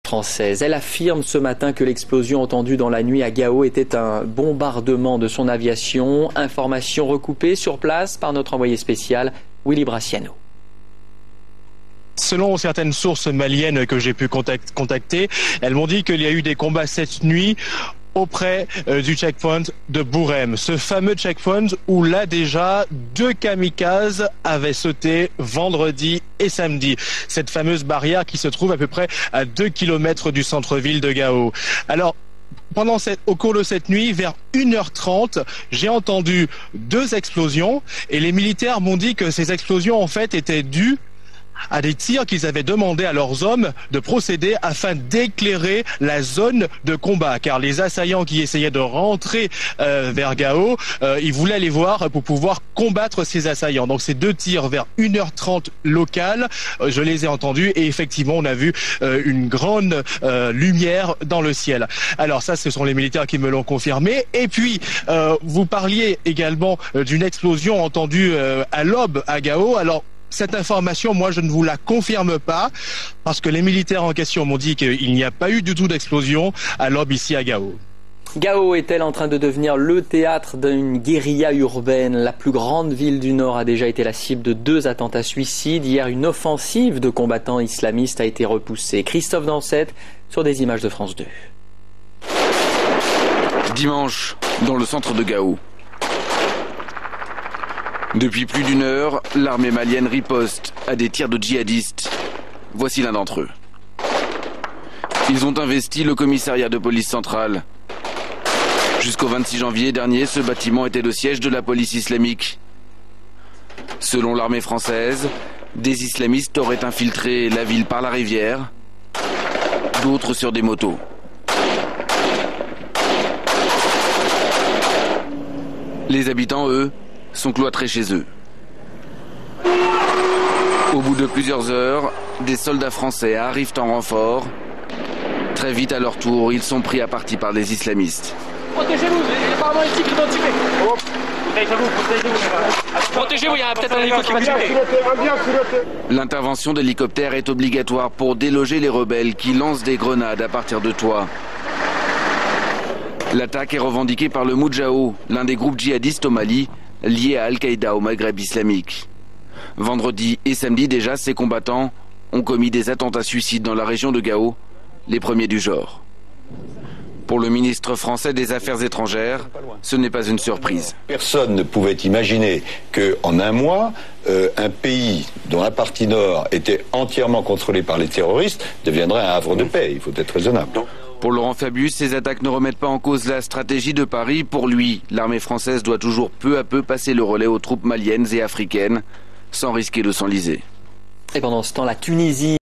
française. Elle affirme ce matin que l'explosion entendue dans la nuit à Gao était un bombardement de son aviation. Information recoupée sur place par notre envoyé spécial, Willy Braciano. Selon certaines sources maliennes que j'ai pu contacter, elles m'ont dit qu'il y a eu des combats cette nuit auprès du checkpoint de Bourem. Ce fameux checkpoint où là déjà 2 kamikazes avaient sauté vendredi et samedi. Cette fameuse barrière qui se trouve à peu près à 2 km du centre-ville de Gao. Alors, au cours de cette nuit, vers 1h30, j'ai entendu 2 explosions et les militaires m'ont dit que ces explosions en fait étaient dues à des tirs qu'ils avaient demandé à leurs hommes de procéder afin d'éclairer la zone de combat. Car les assaillants qui essayaient de rentrer vers Gao, ils voulaient les voir pour pouvoir combattre ces assaillants. Donc ces 2 tirs vers 1h30 locale, je les ai entendus et effectivement on a vu une grande lumière dans le ciel. Alors ça, ce sont les militaires qui me l'ont confirmé. Et puis, vous parliez également d'une explosion entendue à l'aube à Gao. Alors, cette information, moi, je ne vous la confirme pas parce que les militaires en question m'ont dit qu'il n'y a pas eu du tout d'explosion à l'aube ici à Gao. Gao est-elle en train de devenir le théâtre d'une guérilla urbaine? La plus grande ville du Nord a déjà été la cible de 2 attentats suicides. Hier, une offensive de combattants islamistes a été repoussée. Christophe Dansette sur des images de France 2. Dimanche, dans le centre de Gao. Depuis plus d'1 heure, l'armée malienne riposte à des tirs de djihadistes. Voici l'un d'entre eux. Ils ont investi le commissariat de police centrale. Jusqu'au 26 janvier dernier, ce bâtiment était le siège de la police islamique. Selon l'armée française, des islamistes auraient infiltré la ville par la rivière, d'autres sur des motos. Les habitants, eux, sont cloîtrés chez eux. Au bout de plusieurs heures, des soldats français arrivent en renfort. Très vite, à leur tour, ils sont pris à partie par les islamistes. Protégez-vous, apparemment ici qui sont tirés. Protégez-vous, il y a peut-être un hélicoptère qui va tirer. L'intervention d'hélicoptères est obligatoire pour déloger les rebelles qui lancent des grenades à partir de toits. L'attaque est revendiquée par le Moudjahou, l'un des groupes djihadistes au Mali, lié à Al-Qaïda au Maghreb islamique. Vendredi et samedi déjà, ces combattants ont commis des attentats suicides dans la région de Gao, les premiers du genre. Pour le ministre français des Affaires étrangères, ce n'est pas une surprise. Personne ne pouvait imaginer qu'en un mois, un pays dont la partie nord était entièrement contrôlée par les terroristes deviendrait un havre de paix. Il faut être raisonnable. Pour Laurent Fabius, ces attaques ne remettent pas en cause la stratégie de Paris. Pour lui, l'armée française doit toujours peu à peu passer le relais aux troupes maliennes et africaines, sans risquer de s'enliser. Et pendant ce temps, la Tunisie